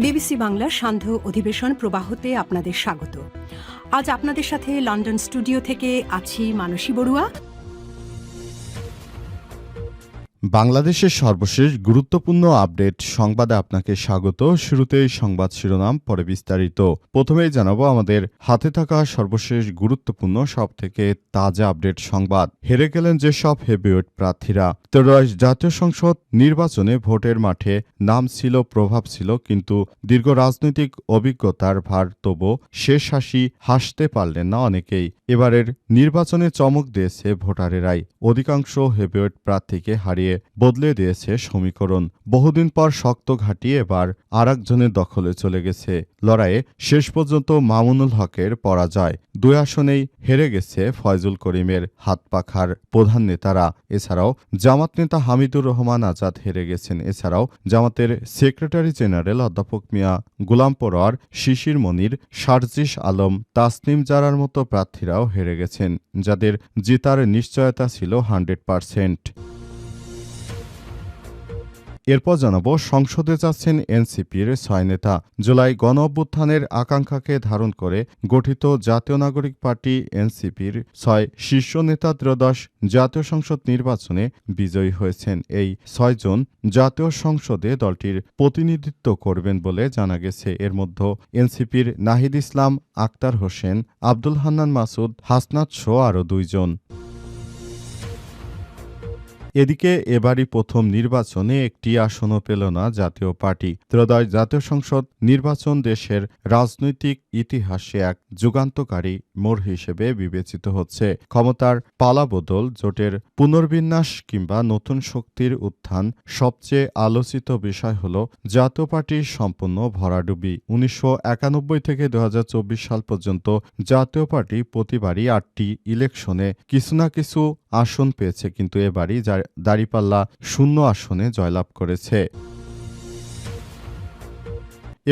BBC বাংলার সান্ধ্য অধিবেশন প্রবাহতে আপনাদের স্বাগত। আজ আপনাদের সাথে লন্ডন স্টুডিও থেকে আছি মানসী বড়ুয়া। বাংলাদেশের সর্বশেষ গুরুত্বপূর্ণ আপডেট সংবাদে আপনাকে স্বাগত। শুরুতেই সংবাদ শিরোনাম, পরে বিস্তারিত। প্রথমেই জানাবো আমাদের হাতে থাকা সর্বশেষ গুরুত্বপূর্ণ সবথেকে তাজা আপডেট সংবাদ। হেরে গেলেন যেসব হেভিওয়েট প্রার্থীরা। ত্রয়োদশ জাতীয় সংসদ নির্বাচনে ভোটের মাঠে নাম ছিল, প্রভাব ছিল, কিন্তু দীর্ঘ রাজনৈতিক অভিজ্ঞতার ভার তবু শেষ হাসতে পারলেন না অনেকেই। এবারের নির্বাচনে চমক দিয়েছে ভোটারেরাই। অধিকাংশ হেভিওয়েট প্রার্থীকে হারিয়ে বদলে দিয়েছে সমীকরণ। বহুদিন পর শক্ত ঘাঁটি এবার আরেকজনের দখলে চলে গেছে। লড়াইয়ে শেষ পর্যন্ত মামুনুল হকের পরাজয়। 2 আসনেই হেরে গেছে ফয়জুল করিমের হাত পাখার প্রধান নেতারা। এছাড়াও জামাত নেতা হামিদুর রহমান আজাদ হেরে গেছেন। এছাড়াও জামাতের সেক্রেটারি জেনারেল অধ্যাপক মিয়া গোলাম পরোয়ার, শিশির মনির, সার্জিস আলম, তাসনিম জারার মতো প্রার্থীরাও হেরে গেছেন, যাদের জিতার নিশ্চয়তা ছিল 100%। এরপর জানাবো সংসদে যাচ্ছেন এনসিপির 6 নেতা। জুলাই গণ অভ্যুত্থানের আকাঙ্ক্ষাকে ধারণ করে গঠিত জাতীয় নাগরিক পার্টি এনসিপির 6 শীর্ষ নেতা ত্রয়োদশ জাতীয় সংসদ নির্বাচনে বিজয়ী হয়েছেন। এই 6 জন জাতীয় সংসদে দলটির প্রতিনিধিত্ব করবেন বলে জানা গেছে। এর মধ্যে এনসিপির নাহিদ ইসলাম, আক্তার হোসেন, আব্দুল হান্নান মাসুদ, হাসনাত সহ আরও 2 জন। এদিকে এবারই প্রথম নির্বাচনে একটি আসনও পেল না জাতীয় পার্টি। ত্রয়োদশ জাতীয় সংসদ নির্বাচন দেশের রাজনৈতিক ইতিহাসে এক যুগান্তকারী মোড় হিসেবে বিবেচিত হচ্ছে। ক্ষমতার পালাবদল, জোটের পুনর্বিন্যাস কিংবা নতুন শক্তির উত্থান, সবচেয়ে আলোচিত বিষয় হল জাতীয় পার্টির সম্পূর্ণ ভরাডুবি। 1991 থেকে 2024 সাল পর্যন্ত জাতীয় পার্টি প্রতিবারই 8টি ইলেকশনে কিছু না কিছু আসন পেয়েছে, কিন্তু এবারই দাঁড়িপাল্লা 0 আসনে জয়লাভ করেছে।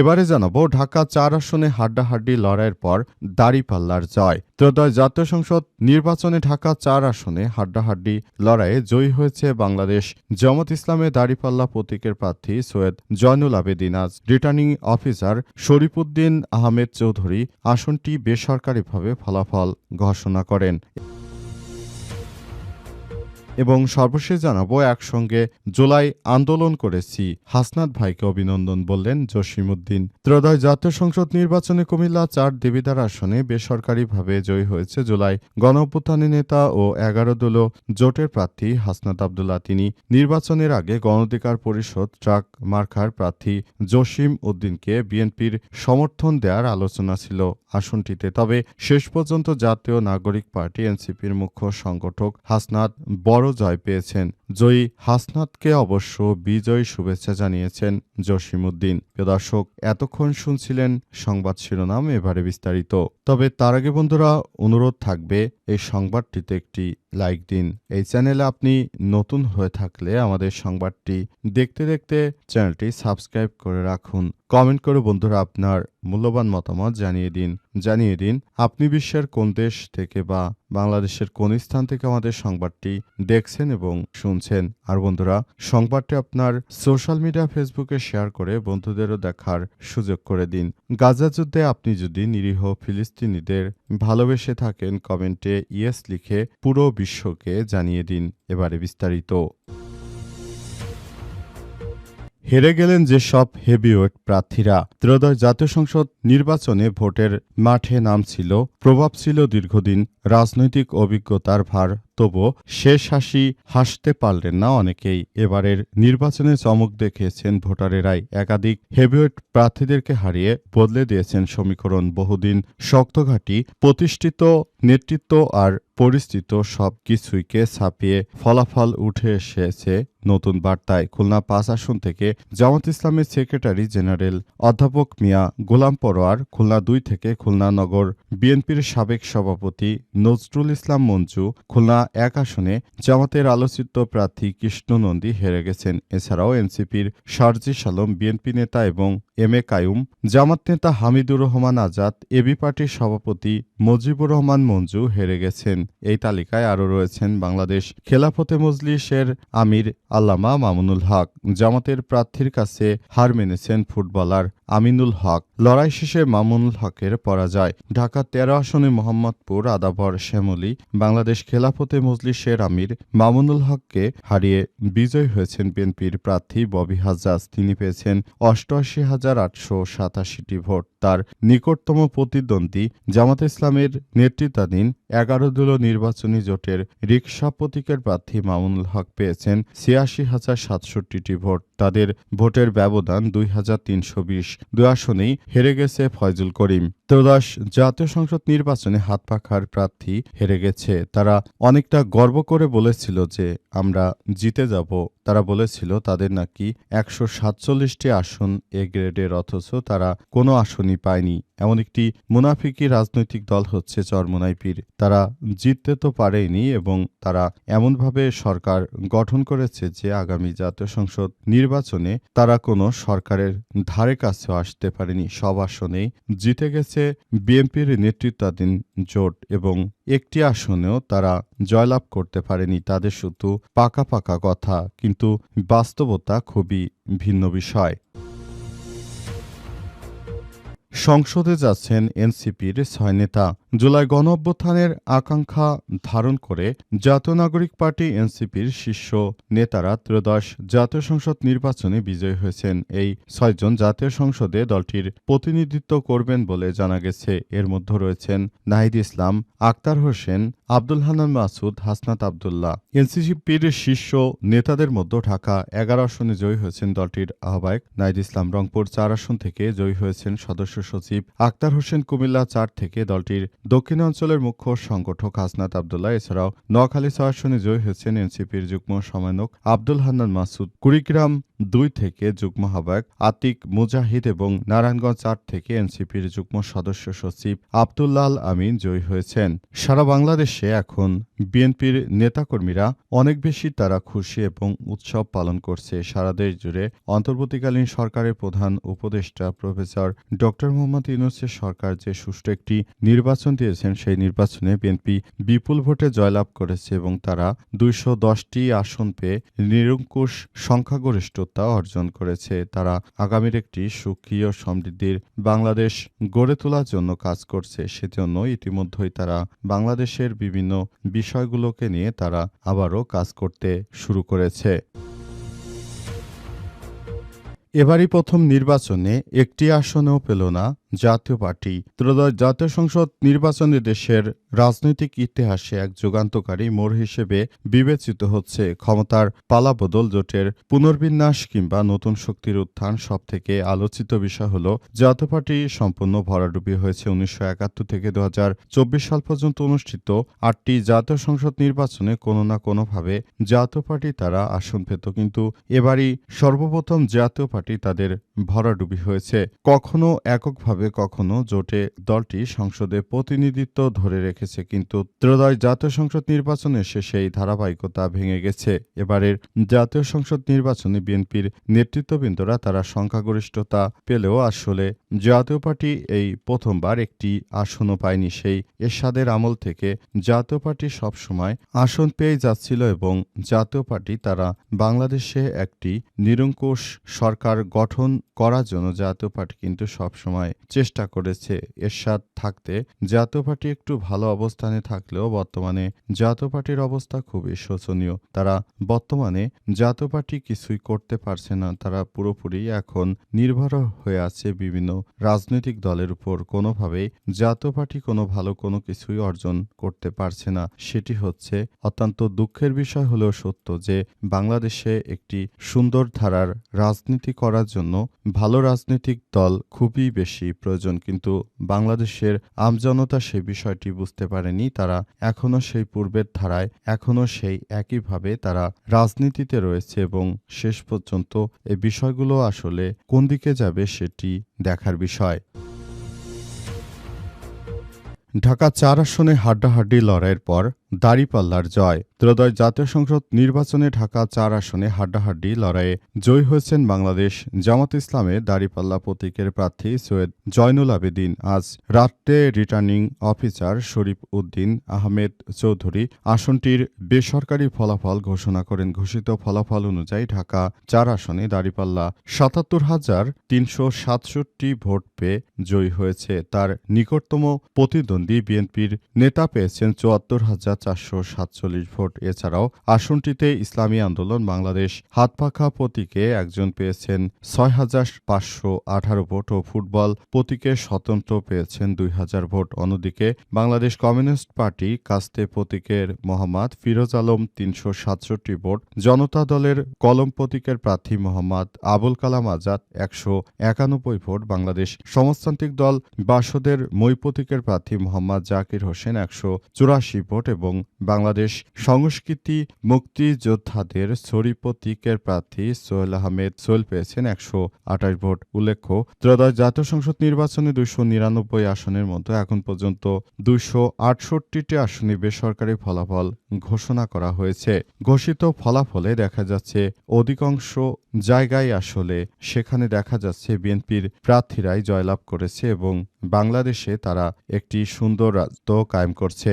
এবারে জানাবো ঢাকা 4 আসনে হাড্ডাহাড্ডি লড়াইয়ের পর দাঁড়িপাল্লার জয়। ত্রয়োদশ জাতীয় সংসদ নির্বাচনে ঢাকা 4 আসনে হাড্ডাহাড্ডি লড়াইয়ে জয়ী হয়েছে বাংলাদেশ জামাত ইসলামের দাঁড়িপাল্লা প্রতীকের প্রার্থী সৈয়দ জয়নুল আবেদিন। আজ রিটার্নিং অফিসার শরীফুদ্দীন আহমেদ চৌধুরী আসনটি বেসরকারিভাবে ফলাফল ঘোষণা করেন। এবং সর্বশেষ জানাবো একসঙ্গে জুলাই আন্দোলন করেছি, হাসনাত ভাইকে অভিনন্দন বললেন জসিমউদ্দিন। ত্রয়োদশ জাতীয় সংসদ নির্বাচনে কুমিল্লা 4 দেবিদ্বার আসনে বেসরকারিভাবে জয়ী হয়েছে জুলাই গণ অভ্যুত্থানের নেতা ও 11 দলীয় জোটের প্রার্থী হাসনাত আব্দুল্লাহ। তিনি নির্বাচনের আগে গণঅধিকার পরিষদ ট্রাক মার্কার প্রার্থী জসিম উদ্দিনকে বিএনপির সমর্থন দেওয়ার আলোচনা ছিল আসনটিতে। তবে শেষ পর্যন্ত জাতীয় নাগরিক পার্টি এনসিপির মুখ্য সংগঠক হাসনাত বড় জয় পেয়েছেন। জয়ী হাসনাতকে অবশ্য বিজয়ী শুভেচ্ছা জানিয়েছেন জসিমউদ্দিন। প্রিয় দর্শক, এতক্ষণ শুনছিলেন সংবাদ শিরোনাম, এবারে বিস্তারিত। তবে তার আগে বন্ধুরা, অনুরোধ থাকবে এই সংবাদটিতে একটি লাইক দিন। এই চ্যানেলে আপনি নতুন হয়ে থাকলে আমাদের সংবাদটি দেখতে দেখতে চ্যানেলটি সাবস্ক্রাইব করে রাখুন। কমেন্ট করে বন্ধুরা আপনার মূল্যবান মতামত জানিয়ে দিন আপনি বিশ্বের কোন দেশ থেকে বা বাংলাদেশের কোন স্থান থেকে আমাদের সংবাদটি দেখছেন এবং শুনছেন। আর বন্ধুরা, সংবাদটি আপনার সোশ্যাল মিডিয়া ফেসবুকে শেয়ার করে বন্ধুদেরও দেখার সুযোগ করে দিন। গাজা যুদ্ধে আপনি যদি নিরীহ ফিলিস্তিনিদের ভালোবেসে থাকেন, কমেন্টে ইয়েস লিখে পুরো বিশ্বকে জানিয়ে দিন। এবারে বিস্তারিত। হেরে গেলেন যেসব হেভিওয়েট প্রার্থীরা। ত্রয়োদশ জাতীয় সংসদ নির্বাচনে ভোটের মাঠে নাম ছিল, প্রভাব ছিল, দীর্ঘদিন রাজনৈতিক অভিজ্ঞতার ভার তবু শেষ হাসতে পারলেন না অনেকেই। এবারের নির্বাচনে চমক দেখিয়েছেন ভোটারেরাই। একাধিক হেভিওয়েট প্রার্থীদেরকে হারিয়ে বদলে দিয়েছেন সমীকরণ। বহুদিন শক্ত ঘাঁটি, প্রতিষ্ঠিত নেতৃত্ব আর পরিস্থিত সব কিছুইকে ছাপিয়ে ফলাফল উঠে এসেছে নতুন বার্তায়। খুলনা 5 আসন থেকে জামাত ইসলামের সেক্রেটারি জেনারেল অধ্যাপক মিয়া গোলাম পরোয়ার, খুলনা 2 থেকে খুলনা নগর বিএনপির সাবেক সভাপতি নজরুল ইসলাম মঞ্জু, খুলনা 1 আসনে জামাতের আলোচিত প্রার্থী কৃষ্ণ নন্দী হেরে গেছেন। এছাড়াও এনসিপির সার্জিস আলম, বিএনপি নেতা এবং এম এ কাইয়ুম, জামাত নেতা হামিদুর রহমান আজাদ, এবি পার্টির সভাপতি মুজিবুর রহমান মঞ্জু হেরে গেছেন। এই তালিকায় আরও রয়েছেন বাংলাদেশ খেলাফতে মজলিসের আমির আল্লামা মামুনুল হক। জামাতের প্রার্থীর কাছে হার মেনেছেন ফুটবলার আমিনুল হক। লড়াই শেষে মামুনুল হকের পরাজয়। ঢাকা ১৩ আসনে মোহাম্মদপুর, আদাবর, শ্যামলী বাংলাদেশ খেলাফতে মজলিসের আমির মামুনুল হককে হারিয়ে বিজয়ী হয়েছেন বিএনপির প্রার্থী ববি হাজ্জাজ। তিনি পেয়েছেন ৮৮,৮৮৭টি ভোট। তার নিকটতম প্রতিদ্বন্দ্বী জামাত ইসলামের নেতৃত্বাধীন ১১ দলীয় নির্বাচনী জোটের রিকশা প্রতীকের প্রার্থী মামুনুল হক পেয়েছেন ৮৬,০৬৭টি ভোট। তাদের ভোটের ব্যবধান ২,৩২০। ২ আসনেই হেরে গেছে ফয়জুল করিম। ত্রয়োদশ জাতীয় সংসদ নির্বাচনে হাত পাখার প্রার্থী হেরে গেছে। তারা অনেকটা গর্ব করে বলেছিল যে আমরা জিতে যাব। তারা বলেছিল তাদের নাকি ১৪৭টি আসন এ গ্রেডের, অথচ তারা কোনো আসনই পায়নি। এমন একটি মুনাফিকি রাজনৈতিক দল হচ্ছে চরমোনাই পীর। তারা জিততে তো পারেনি এবং তারা এমনভাবে সরকার গঠন করেছে যে আগামী জাতীয় সংসদ নির্বাচনে তারা কোনো সরকারের ধারে কাছেও আসতে পারেনি। সব আসনেই জিতে গেছে বিএনপির নেতৃত্বাধীন জোট এবং একটি আসনেও তারা জয়লাভ করতে পারেনি। তাদের শুধু পাকা পাকা কথা, কিন্তু বাস্তবতা খুবই ভিন্ন বিষয়। সংসদে যাচ্ছেন এনসিপির ৬ নেতা। জুলাই গণঅভ্যুত্থানের আকাঙ্ক্ষা ধারণ করে জাতীয় নাগরিক পার্টি এনসিপির শীর্ষ নেতারা ত্রয়োদশ জাতীয় সংসদ নির্বাচনে বিজয়ী হয়েছেন। এই ৬ জন জাতীয় সংসদে দলটির প্রতিনিধিত্ব করবেন বলে জানা গেছে। এর মধ্যে রয়েছেন নাহিদ ইসলাম, আক্তার হোসেন, আব্দুল হান্নান মাসুদ, হাসনাত আব্দুল্লাহ। এনসিপির শীর্ষ নেতাদের মধ্যে ঢাকা ১১ আসনে জয়ী হয়েছেন দলটির আহ্বায়ক নাহিদ ইসলাম। রংপুর ৪ আসন থেকে জয়ী হয়েছেন সদস্য সচিব আক্তার হোসেন। কুমিল্লা ৪ থেকে দলটির দক্ষিণাঞ্চলের মুখ্য সংগঠক হাসনাত আব্দুল্লাহ। এছাড়াও নোয়াখালী ৬ আসনে জয়ী হয়েছেন এনসিপির যুগ্ম সমন্বয়ক আব্দুল হান্নান মাসুদ। কুড়িগ্রাম ২ থেকে যুগ্ম আহ্বায়ক আতিক মুজাহিদ এবং নারায়ণগঞ্জ ৪ থেকে এনসিপির যুগ্ম সদস্য সচিব আব্দুল্লাল আমিন জয়ী হয়েছেন। সারা বাংলাদেশে এখন বিএনপির নেতাকর্মীরা অনেক বেশি তারা খুশি এবং উৎসব পালন করছে। সারা দেশ জুড়ে অন্তর্বর্তীকালীন সরকারের প্রধান উপদেষ্টা প্রফেসর ড মোহাম্মদ ইউনূসের সরকার যে সুষ্ঠু একটি নির্বাচন দিয়েছেন, সেই নির্বাচনে বিএনপি বিপুল ভোটে জয়লাভ করেছে এবং তারা ২১০টি আসন পেয়ে নিরঙ্কুশ সংখ্যাগরিষ্ঠতা অর্জন করেছে। তারা আগামীর একটি সুখী ও সমৃদ্ধির বাংলাদেশ গড়ে তোলার জন্য কাজ করছে। সেজন্য ইতিমধ্যেই তারা বাংলাদেশের বিভিন্ন বিষয়গুলোকে নিয়ে তারা আবারও কাজ করতে শুরু করেছে। এবারই প্রথম নির্বাচনে একটি আসনেও পেল না জাতীয় পার্টি। ত্রয়োদশ জাতীয় সংসদ নির্বাচনে দেশের রাজনৈতিক ইতিহাসে এক যুগান্তকারী মোড় হিসেবে বিবেচিত হচ্ছে। ক্ষমতার পালাবদল, জোটের পুনর্বিন্যাস কিংবা নতুন শক্তির উত্থান, সবথেকে আলোচিত বিষয় হল জাতীয় পার্টি সম্পূর্ণ ভরাডুবি হয়েছে। ১৯৭১ থেকে ২০২৪ সাল পর্যন্ত অনুষ্ঠিত ৮টি জাতীয় সংসদ নির্বাচনে কোনো না কোনোভাবে জাতীয় পার্টি তারা আসন পেত, কিন্তু এবারই সর্বপ্রথম জাতীয় পার্টি তাদের ভরাডুবি হয়েছে। কখনো এককভাবে, কখনো জোটে দলটি সংসদে প্রতিনিধিত্ব ধরে রেখেছে, কিন্তু ত্রয়োদশ জাতীয় সংসদ নির্বাচনে এসে সেই ধারাবাহিকতা ভেঙে গেছে। এবারের জাতীয় সংসদ নির্বাচনে বিএনপির নেতৃত্ববৃন্দরা তারা সংখ্যাগরিষ্ঠতা পেলেও আসলে জাতীয় পার্টি এই প্রথমবার একটি আসনও পায়নি। সেই এরশাদের আমল থেকে জাতীয় পার্টি সবসময় আসন পেয়ে যাচ্ছিল এবং জাতীয় পার্টি তারা বাংলাদেশে একটি নিরঙ্কুশ সরকার গঠন করার জন্য জাতীয় পার্টি কিন্তু সবসময় চেষ্টা করেছে। এরশাদ থাকতে জাতীয় পার্টি একটু ভালো অবস্থানে থাকলেও বর্তমানে জাতীয় পার্টির অবস্থা খুবই শোচনীয়। তারা বর্তমানে জাতীয় পার্টি কিছুই করতে পারছে না। তারা পুরোপুরি এখন নির্ভর হয়ে আছে বিভিন্ন রাজনৈতিক দলের উপর। কোনোভাবেই জাতীয় পার্টি কোনো ভালো কোনো কিছুই অর্জন করতে পারছে না। সেটি হচ্ছে অত্যন্ত দুঃখের বিষয় হলেও সত্য যে বাংলাদেশে একটি সুন্দর ধারার রাজনীতি করার জন্য ভালো রাজনৈতিক দল খুবই বেশি প্রয়োজন, কিন্তু বাংলাদেশের আমজনতা সেই বিষয়টি বুঝতে পারেনি। তারা এখনো সেই পূর্বের ধারায়, এখনো সেই একইভাবে তারা রাজনীতিতে রয়েছে এবং শেষ পর্যন্ত এই বিষয়গুলো আসলে কোন দিকে যাবে সেটি দেখার বিষয়। ঢাকা ৪ আসনে হাড্ডাহাড্ডি লড়াইয়ের পর দাঁড়িপাল্লার জয়। ত্রয়োদশ জাতীয় সংসদ নির্বাচনে ঢাকা ৪ আসনে হাড্ডাহাড্ডি লড়াইয়ে জয়ী হয়েছেন বাংলাদেশ জামাত ইসলামের দাঁড়িপাল্লা প্রতীকের প্রার্থী সৈয়দ জয়নুল আবেদিন। আজ রাতে রিটার্নিং অফিসার শরীফ উদ্দিন আহমেদ চৌধুরী আসনটির বেসরকারি ফলাফল ঘোষণা করেন। ঘোষিত ফলাফল অনুযায়ী ঢাকা ৪ আসনে দাঁড়িপাল্লা ৭৭,৩৬৭ ভোট পেয়ে জয়ী হয়েছে। তার নিকটতম প্রতিদ্বন্দ্বী বিএনপির নেতা পেয়েছেন ৭৪,৪৪৭ ভোট। এছাড়াও আসনটিতে ইসলামী আন্দোলন বাংলাদেশ হাতপাখা প্রতীকে একজন পেয়েছেন ৬,৫১৮ ভোট ও ফুটবল প্রতীকে স্বতন্ত্র পেয়েছেন ২,০০০ ভোট। অন্যদিকে বাংলাদেশ কমিউনিস্ট পার্টি কাস্তে প্রতীকের মোহাম্মদ ফিরোজ আলম ৩৬৭ ভোট, জনতা দলের কলম প্রতীকের প্রার্থী মোহাম্মদ আবুল কালাম আজাদ ১৯১ ভোট, বাংলাদেশ সমাজতান্ত্রিক দল বাসদের মই প্রতীকের প্রার্থী মোহাম্মদ জাকির হোসেন ১৮৪ ভোট এবং বাংলাদেশ সংস্কৃতি মুক্তিযোদ্ধাদের ছড়ি প্রতীকের প্রার্থী সোহেল আহমেদ সোহেল পেয়েছেন ১২৮ ভোট। উল্লেখ্য, ত্রয়োদশ জাতীয় সংসদ নির্বাচনে ২৯৯ আসনের মধ্যে এখন পর্যন্ত ২৬৮টি আসনে বেসরকারি ফলাফল ঘোষণা করা হয়েছে। ঘোষিত ফলাফলে দেখা যাচ্ছে অধিকাংশ জায়গায় আসলে সেখানে দেখা যাচ্ছে বিএনপির প্রার্থীরাই জয়লাভ করেছে এবং বাংলাদেশে তারা একটি সুন্দর রাজত্ব কায়েম করছে।